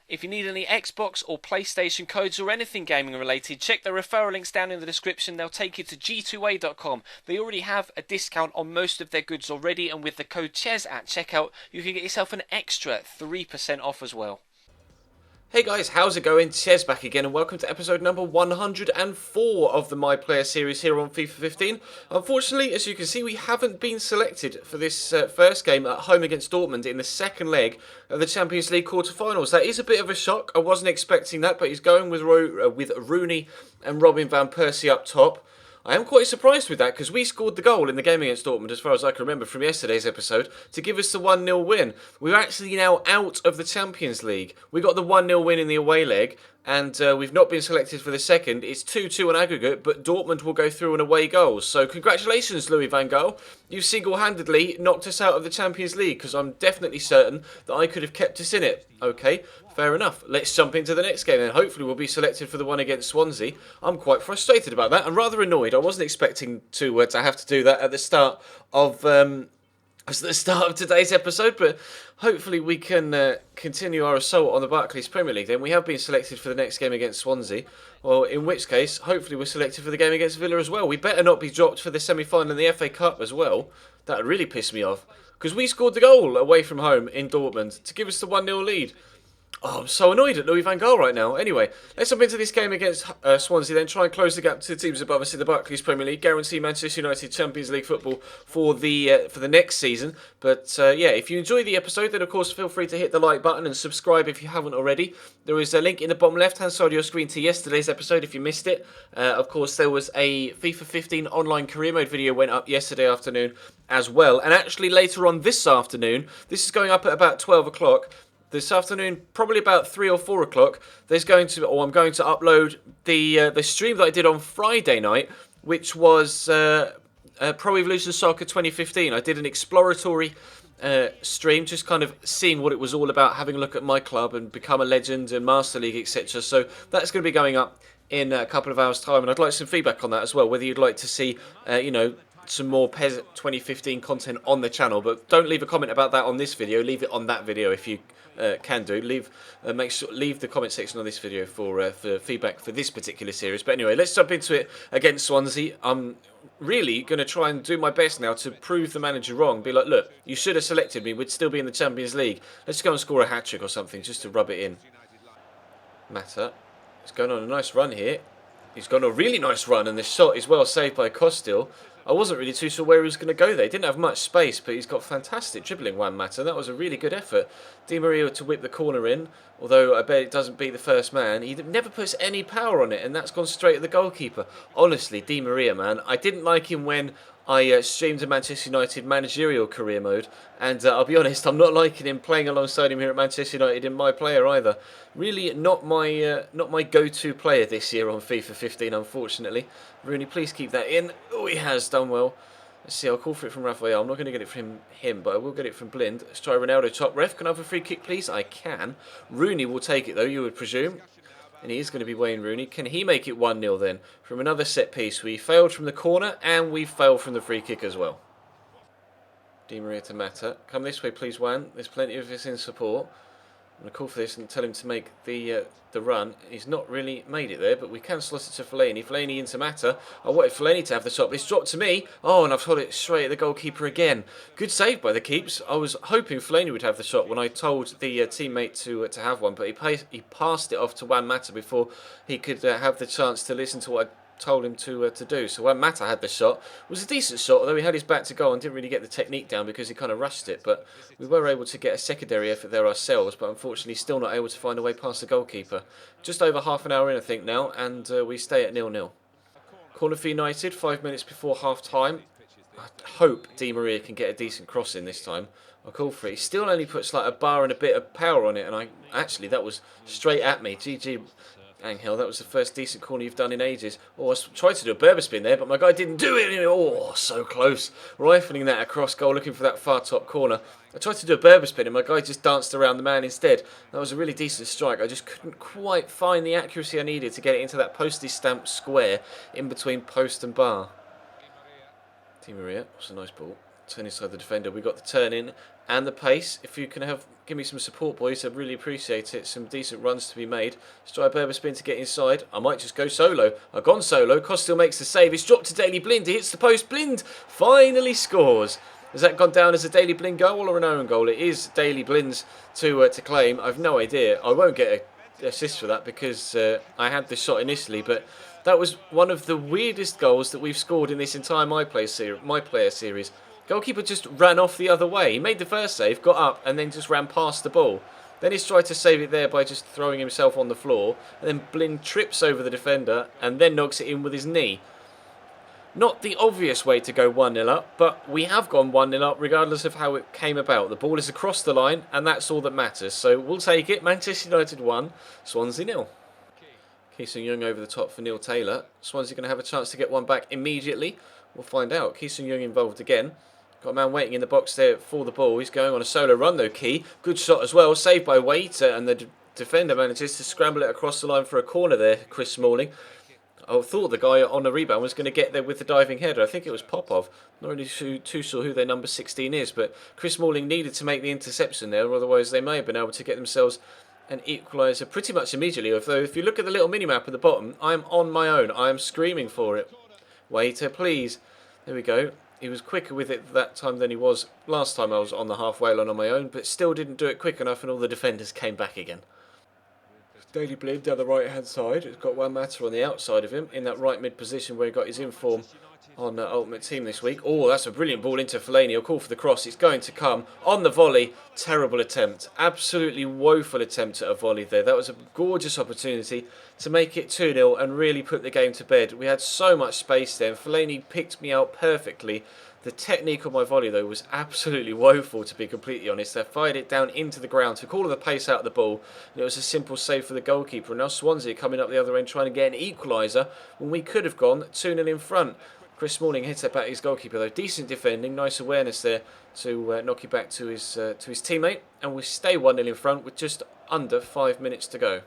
If you need any Xbox or PlayStation codes or anything gaming related, check the referral links down in the description. They'll take you to g2a.com. They already have a discount on most of their goods already, and with the code CHES at checkout, you can get yourself an extra 3% off as well. Hey guys, how's it going? Ches back again and welcome to episode number 104 of the My Player series here on FIFA 15. Unfortunately, as you can see, we haven't been selected for this first game at home against Dortmund in the second leg of the Champions League quarter-finals. That is a bit of a shock. I wasn't expecting that, but he's going with Rooney and Robin van Persie up top. I am quite surprised with that because we scored the goal in the game against Dortmund, as far as I can remember from yesterday's episode, to give us the 1-0 win. We're actually now out of the Champions League. We got the 1-0 win in the away leg, and we've not been selected for the second. It's 2-2 on aggregate, but Dortmund will go through on away goals. So congratulations, Louis van Gaal. You single-handedly knocked us out of the Champions League, because I'm definitely certain that I could have kept us in it. Okay, fair enough. Let's jump into the next game, and hopefully we'll be selected for the one against Swansea. I'm quite frustrated about that and rather annoyed. I wasn't expecting to have to do that at the start of today's episode, but hopefully we can continue our assault on the Barclays Premier League. Then we have been selected for the next game against Swansea. Well, in which case, hopefully we're selected for the game against Villa as well. We better not be dropped for the semi-final in the FA Cup as well. That would really piss me off, because we scored the goal away from home in Dortmund to give us the 1-0 lead. Oh, I'm so annoyed at Louis van Gaal right now. Anyway, let's jump into this game against Swansea, then try and close the gap to the teams above us in the Barclays Premier League. Guarantee Manchester United Champions League football for the next season. But yeah, if you enjoy the episode, then of course feel free to hit the like button and subscribe if you haven't already. There is a link in the bottom left-hand side of your screen to yesterday's episode if you missed it. Of course, there was a FIFA 15 online career mode video went up yesterday afternoon as well. And actually later on this afternoon, this is going up at about 12 o'clock. This afternoon, probably about 3 or 4 o'clock, I'm going to upload the stream that I did on Friday night, which was Pro Evolution Soccer 2015. I did an exploratory stream, just kind of seeing what it was all about, having a look at my club and become a legend and Master League, etc. So that's going to be going up in a couple of hours' time, and I'd like some feedback on that as well, whether you'd like to see, some more PES 2015 content on the channel. But don't leave a comment about that on this video. Leave it on that video if you can do. Leave the comment section on this video for feedback for this particular series. But anyway, let's jump into it against Swansea. I'm really going to try and do my best now to prove the manager wrong. Be like, look, you should have selected me. We'd still be in the Champions League. Let's go and score a hat-trick or something just to rub it in. Mata. He's going on a nice run here. He's got a really nice run, and this shot is well saved by Costil. I wasn't really too sure where he was going to go there. He didn't have much space, but he's got fantastic dribbling, Juan Mata. That was a really good effort. Di Maria to whip the corner in, although I bet it doesn't beat the first man. He never puts any power on it, and that's gone straight at the goalkeeper. Honestly, Di Maria, man, I didn't like him when I streamed a Manchester United managerial career mode, and I'll be honest, I'm not liking him playing alongside him here at Manchester United in my player either. Really not my go-to player this year on FIFA 15, unfortunately. Rooney, please keep that in. Oh, he has done well. Let's see, I'll call for it from Raphael. I'm not going to get it from him, but I will get it from Blind. Let's try Ronaldo top. Ref, can I have a free kick, please? I can. Rooney will take it, though, you would presume. And he is going to be Wayne Rooney. Can he make it 1-0 then? From another set piece. We failed from the corner and we failed from the free kick as well. Di Maria to Mata. Come this way, please, Juan. There's plenty of us in support. I'm going to call for this and tell him to make the run. He's not really made it there, but we can slot it to Fellaini. Fellaini into Mata. I wanted Fellaini to have the shot, but it's dropped to me. Oh, and I've shot it straight at the goalkeeper again. Good save by the keeps. I was hoping Fellaini would have the shot when I told the teammate to have one, but he passed it off to Juan Mata before he could have the chance to listen to what I told him to do. So when Mata had the shot, it was a decent shot, although he had his back to goal and didn't really get the technique down because he kind of rushed it. But we were able to get a secondary effort there ourselves, but unfortunately still not able to find a way past the goalkeeper. Just over half an hour in, I think, now, and we stay at 0-0. Corner for United, 5 minutes before half-time. I hope Di Maria can get a decent cross in this time. I'll call for it. He still only puts like a bar and a bit of power on it, and that was straight at me. GG. Angel, that was the first decent corner you've done in ages. Oh, I tried to do a Berber spin there, but my guy didn't do it. Oh, so close. Rifling that across goal, looking for that far top corner. I tried to do a Berber spin, and my guy just danced around the man instead. That was a really decent strike. I just couldn't quite find the accuracy I needed to get it into that postage stamp square in between post and bar. Di Maria, that's a nice ball. turn inside the defender. We got the turn in and the pace. If you can give me some support, boys, I'd really appreciate it. Some decent runs to be made. Let's try a Berber spin to get inside. I might just go solo. I've gone solo. Costill makes the save. It's dropped to Daily Blind. He hits the post. Blind finally scores. Has that gone down as a Daily Blind goal or an own goal? It is Daily Blind's to claim. I've no idea. I won't get an assist for that because I had the shot initially, but that was one of the weirdest goals that we've scored in this entire My Player series. Goalkeeper just ran off the other way. He made the first save, got up, and then just ran past the ball. Then he's tried to save it there by just throwing himself on the floor, and then Blind trips over the defender and then knocks it in with his knee. Not the obvious way to go 1-0 up, but we have gone 1-0 up regardless of how it came about. The ball is across the line, and that's all that matters. So we'll take it. Manchester United 1, Swansea 0. Ki-Sung-Young over the top for Neil Taylor. Swansea going to have a chance to get one back immediately. We'll find out. Ki-Sung-Young involved again. Got a man waiting in the box there for the ball. He's going on a solo run though, Key. Good shot as well. Saved by Waiter, and the defender manages to scramble it across the line for a corner there, Chris Smalling. I thought the guy on the rebound was going to get there with the diving header. I think it was Popov. Not really too sure who their number 16 is, but Chris Smalling needed to make the interception there, otherwise they may have been able to get themselves an equaliser pretty much immediately. Although if you look at the little mini-map at the bottom, I am on my own. I am screaming for it. Waiter, please. There we go. He was quicker with it that time than he was last time I was on the halfway line on my own, but still didn't do it quick enough and all the defenders came back again. Daily Blind down the right hand side. He's got one matter on the outside of him in that right mid position where he got his inform on Ultimate Team this week. Oh, that's a brilliant ball into Fellaini. He'll call for the cross. It's going to come on the volley. Terrible attempt. Absolutely woeful attempt at a volley there. That was a gorgeous opportunity to make it 2-0 and really put the game to bed. We had so much space there. Fellaini picked me out perfectly. The technique on my volley, though, was absolutely woeful, to be completely honest. I fired it down into the ground, took all of the pace out of the ball, and it was a simple save for the goalkeeper. And now Swansea coming up the other end trying to get an equaliser when we could have gone 2-0 in front. Chris Smalling hits it back his goalkeeper, though. Decent defending, nice awareness there to knock it back to his teammate. And we stay 1-0 in front with just under 5 minutes to go.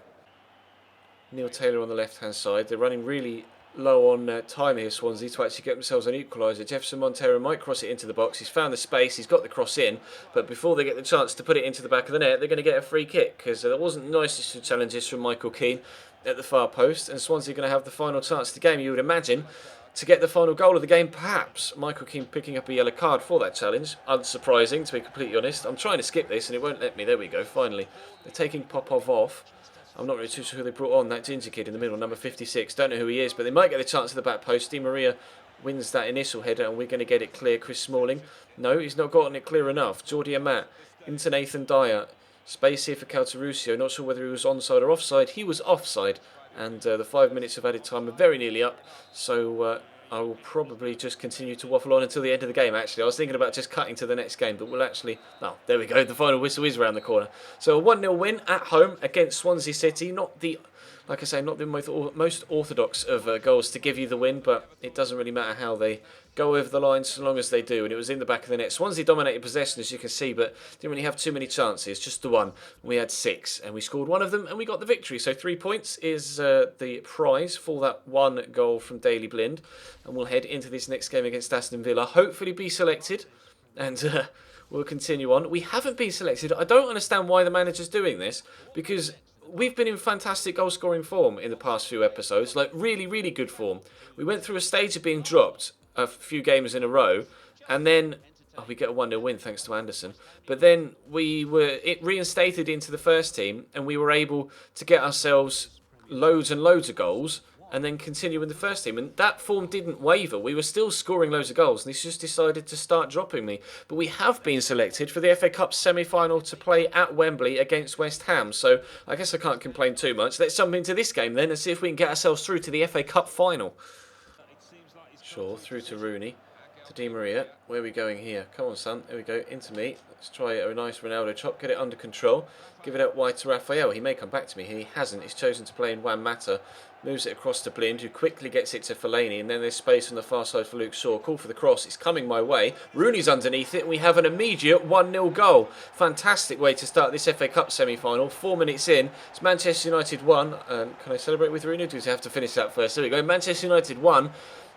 Neil Taylor on the left-hand side. They're running really low on time here, Swansea, to actually get themselves an equaliser. Jefferson Montero might cross it into the box. He's found the space, he's got the cross in, but before they get the chance to put it into the back of the net, they're going to get a free kick, because there wasn't the nicest of challenges from Michael Keane at the far post, and Swansea are going to have the final chance of the game, you would imagine, to get the final goal of the game, perhaps. Michael Keane picking up a yellow card for that challenge. Unsurprising, to be completely honest. I'm trying to skip this, and it won't let me. There we go, finally. They're taking Popov off. I'm not really too sure who they brought on, that ginger kid in the middle, number 56. Don't know who he is, but they might get the chance at the back post. Di Maria wins that initial header, and we're going to get it clear. Chris Smalling. No, he's not gotten it clear enough. Jordi Amat into Nathan Dyer. Space here for Caltarusio. Not sure whether he was onside or offside. He was offside, and the 5 minutes of added time are very nearly up. So I will probably just continue to waffle on until the end of the game, actually. I was thinking about just cutting to the next game, but we'll actually... Oh, there we go. The final whistle is around the corner. So a 1-0 win at home against Swansea City. Not the... Like I say, not the most orthodox of goals to give you the win, but it doesn't really matter how they go over the line so long as they do. And it was in the back of the net. Swansea dominated possession, as you can see, but didn't really have too many chances, just the one. We had 6, and we scored one of them, and we got the victory. So 3 points is the prize for that one goal from Daily Blind. And we'll head into this next game against Aston Villa, hopefully be selected, and we'll continue on. We haven't been selected. I don't understand why the manager's doing this, because... we've been in fantastic goal-scoring form in the past few episodes, like really, really good form. We went through a stage of being dropped a few games in a row, and then we get a 1-0 win thanks to Anderson. But then we were reinstated into the first team, and we were able to get ourselves loads and loads of goals, and then continue in the first team. And that form didn't waver. We were still scoring loads of goals, and he's just decided to start dropping me. But we have been selected for the FA Cup semi-final to play at Wembley against West Ham. So I guess I can't complain too much. Let's jump into this game then and see if we can get ourselves through to the FA Cup final. Sure, through to Rooney. To Di Maria. Where are we going here? Come on, son. There we go. Into me. Let's try a nice Ronaldo chop. Get it under control. Give it out wide to Raphael. He may come back to me. He hasn't. He's chosen to play in Juan Mata. Moves it across to Blind, who quickly gets it to Fellaini, and then there's space on the far side for Luke Shaw. Call for the cross. It's coming my way. Rooney's underneath it, and we have an immediate 1-0 goal. Fantastic way to start this FA Cup semi-final. 4 minutes in. It's Manchester United 1. Can I celebrate with Rooney? Do I have to finish that first? There we go. Manchester United 1.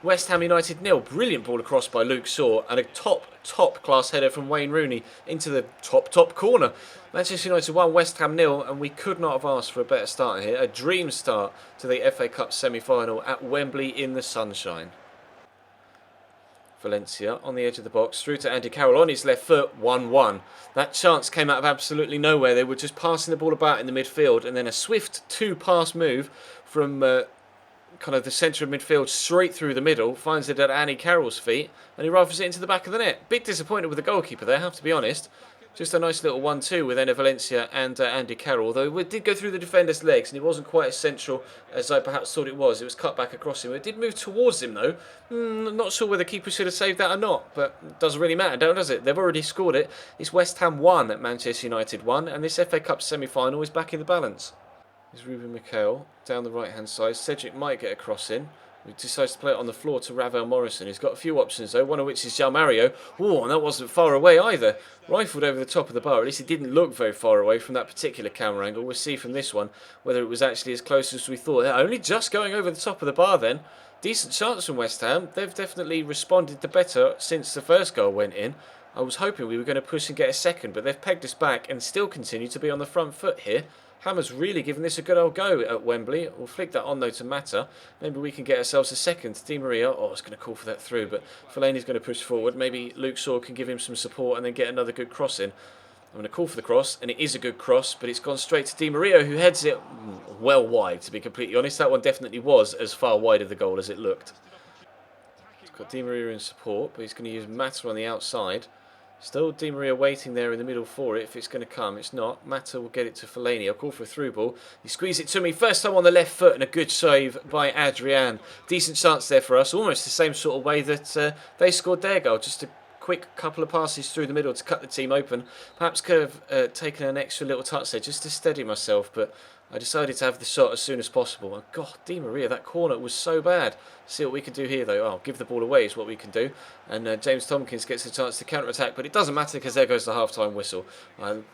West Ham United 0. Brilliant ball across by Luke Shaw and a top class header from Wayne Rooney into the top corner. Manchester United 1, West Ham 0, and we could not have asked for a better start here. A dream start to the FA Cup semi-final at Wembley in the sunshine. Valencia on the edge of the box, through to Andy Carroll on his left foot, 1-1. That chance came out of absolutely nowhere. They were just passing the ball about in the midfield, and then a swift two-pass move from kind of the centre of midfield straight through the middle, finds it at Andy Carroll's feet, and he rifles it into the back of the net. Bit disappointed with the goalkeeper there, I have to be honest. Just a nice little 1-2 with Enner Valencia and Andy Carroll, although it did go through the defender's legs and it wasn't quite as central as I perhaps thought it was. It was cut back across him. It did move towards him though. Not sure whether the keeper should have saved that or not, but it doesn't really matter, does it? They've already scored it. It's West Ham 1 at Manchester United 1, and this FA Cup semi-final is back in the balance. There's Ruben Mikel down the right hand side. Cedric might get a cross in. He decides to play it on the floor to Ravel Morrison. He's got a few options though, one of which is João Mario. Oh, and that wasn't far away either. Rifled over the top of the bar. At least it didn't look very far away from that particular camera angle. We'll see from this one whether it was actually as close as we thought. Only just going over the top of the bar then. Decent chance from West Ham. They've definitely responded to better since the first goal went in. I was hoping we were going to push and get a second, but they've pegged us back and still continue to be on the front foot here. Hammer's really given this a good old go at Wembley. We'll flick that on though to Mata. Maybe we can get ourselves a second. Di Maria, I was going to call for that through, but Fellaini's going to push forward. Maybe Luke Shaw can give him some support and then get another good cross in. I'm going to call for the cross, and it is a good cross, but it's gone straight to Di Maria, who heads it well wide, to be completely honest. That one definitely was as far wide of the goal as it looked. He's got Di Maria in support, but he's going to use Mata on the outside. Still Di Maria waiting there in the middle for it. If it's going to come, it's not. Mata will get it to Fellaini. I'll call for a through ball. He squeezed it to me. First time on the left foot and a good save by Adrian. Decent chance there for us. Almost the same sort of way that they scored their goal. Just a quick couple of passes through the middle to cut the team open. Perhaps could have taken an extra little touch there just to steady myself, but I decided to have the shot as soon as possible. And God, Di Maria, that corner was so bad. See what we can do here, though. Oh, give the ball away is what we can do. And James Tompkins gets a chance to counter-attack, but it doesn't matter because there goes the half-time whistle.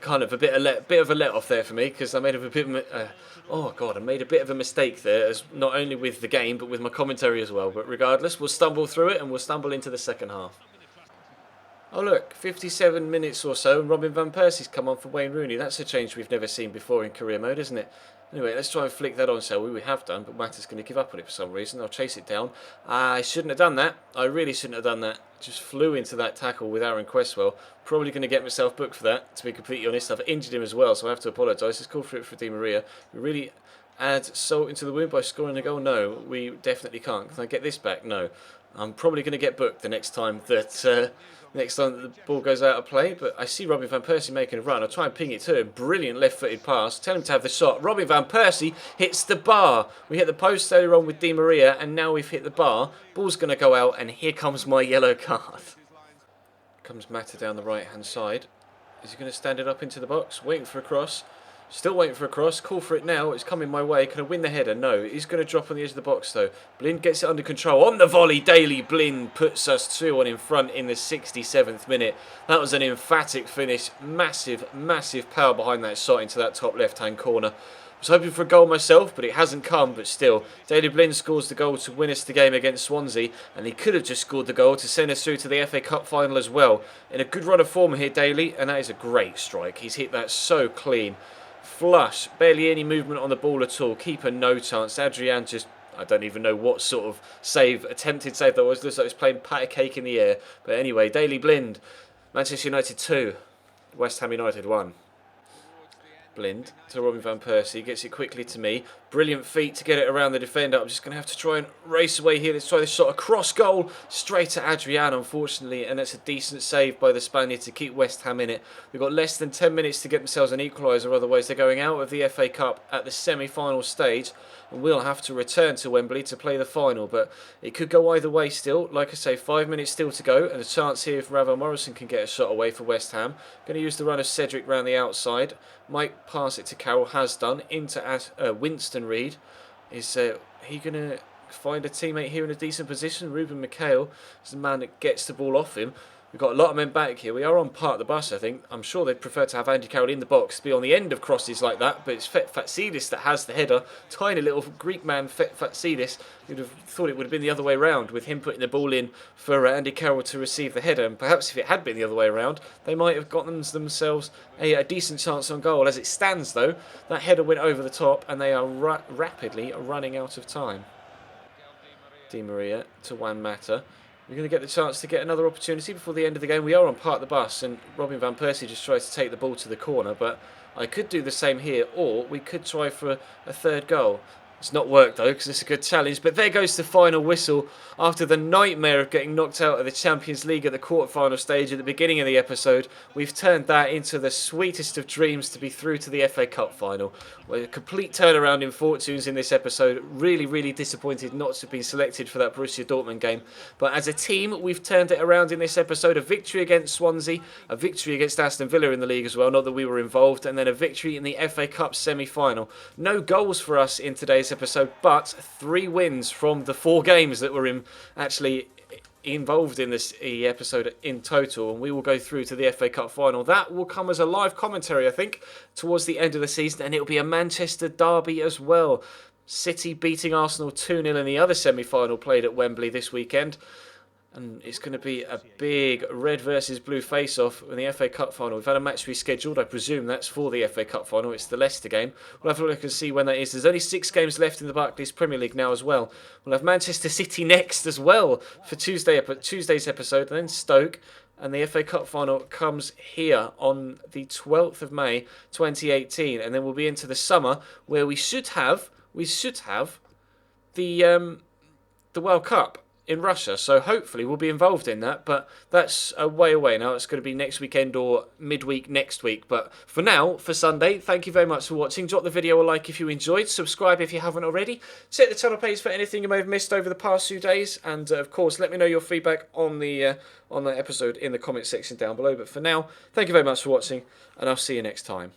Kind of a bit of a let-off there for me because I made a bit of a mistake there, as not only with the game but with my commentary as well. But regardless, we'll stumble through it and we'll stumble into the second half. Oh look, 57 minutes or so and Robin Van Persie's come on for Wayne Rooney. That's a change we've never seen before in career mode, isn't it? Anyway, let's try and flick that on, shall we? We have done, but Matt is going to give up on it for some reason. I'll chase it down. I shouldn't have done that. I really shouldn't have done that. Just flew into that tackle with Aaron Cresswell. Probably going to get myself booked for that, to be completely honest. I've injured him as well, so I have to apologise. Let's call for it for Di Maria. We really add salt into the wound by scoring a goal? No, we definitely can't. Can I get this back? No. I'm probably going to get booked the next time that the ball goes out of play, but I see Robin Van Persie making a run. I'll try and ping it to him. Brilliant left-footed pass. Tell him to have the shot. Robin Van Persie hits the bar. We hit the post earlier on with Di Maria, and now we've hit the bar. Ball's going to go out, and here comes my yellow card. Comes Mata down the right-hand side. Is he going to stand it up into the box? Waiting for a cross. Still waiting for a cross. Call for it now. It's coming my way. Can I win the header? No. He's going to drop on the edge of the box though. Blind gets it under control. On the volley, Daley Blind puts us 2-1 in front in the 67th minute. That was an emphatic finish. Massive, massive power behind that shot into that top left-hand corner. I was hoping for a goal myself, but it hasn't come. But still, Daley Blind scores the goal to win us the game against Swansea, and he could have just scored the goal to send us through to the FA Cup final as well. In a good run of form here, Daley, and that is a great strike. He's hit that so clean. Flush, barely any movement on the ball at all. Keeper no chance. Adrian just, I don't even know what sort of attempted save that was. Looks like he was playing patty cake in the air. But anyway, Daley Blind, Manchester United 2, West Ham United 1. Blind to Robin Van Persie, gets it quickly to me. Brilliant feet to get it around the defender. I'm just going to have to try and race away here. Let's try this shot across goal, straight to Adrian, unfortunately, and that's a decent save by the Spaniard to keep West Ham in it. We've got less than 10 minutes to get themselves an equaliser, otherwise they're going out of the FA Cup at the semi-final stage, and we'll have to return to Wembley to play the final. But it could go either way still. Like I say, 5 minutes still to go, and a chance here if Ravel Morrison can get a shot away for West Ham. Going to use the run of Cedric round the outside. Might pass it to Carroll, has done, into Winston Reid. Is he going to find a teammate here in a decent position? Ruben Mikel is the man that gets the ball off him. We've got a lot of men back here. We are on part of the bus, I think. I'm sure they'd prefer to have Andy Carroll in the box, be on the end of crosses like that, but it's Fatsidis that has the header. Tiny little Greek man, Fatsidis. You'd have thought it would have been the other way round, with him putting the ball in for Andy Carroll to receive the header. And perhaps if it had been the other way around, they might have gotten themselves a decent chance on goal. As it stands, though, that header went over the top, and they are rapidly running out of time. Di Maria to Juan Mata. We're going to get the chance to get another opportunity before the end of the game. We are on part of the bus, and Robin van Persie just tries to take the ball to the corner, but I could do the same here, or we could try for a third goal. It's not worked though, because it's a good challenge. But there goes the final whistle after the nightmare of getting knocked out of the Champions League at the quarter-final stage at the beginning of the episode. We've turned that into the sweetest of dreams to be through to the FA Cup final. A complete turnaround in fortunes in this episode. Really, really disappointed not to have been selected for that Borussia Dortmund game. But as a team, we've turned it around in this episode. A victory against Swansea, a victory against Aston Villa in the league as well, not that we were involved, and then a victory in the FA Cup semi-final. No goals for us in today's episode, but 3 wins from the 4 games that were actually involved in this episode in total, and we will go through to the FA Cup final. That will come as a live commentary, I think, towards the end of the season, and it'll be a Manchester derby as well. City beating Arsenal 2-0 in the other semi-final played at Wembley this weekend. And it's going to be a big red versus blue face-off in the FA Cup final. We've had a match rescheduled. I presume that's for the FA Cup final. It's the Leicester game. We'll have a look and see when that is. There's only 6 games left in the Barclays Premier League now as well. We'll have Manchester City next as well for Tuesday's episode, and then Stoke. And the FA Cup final comes here on the 12th of May 2018. And then we'll be into the summer where we should have the World Cup in Russia, so hopefully we'll be involved in that, but that's a way away now. It's going to be next weekend or midweek next week, but for now, for Sunday, thank you very much for watching. Drop the video a like if you enjoyed, subscribe if you haven't already, check the channel page for anything you may have missed over the past few days, and of course let me know your feedback on the episode in the comment section down below. But for now, thank you very much for watching, and I'll see you next time.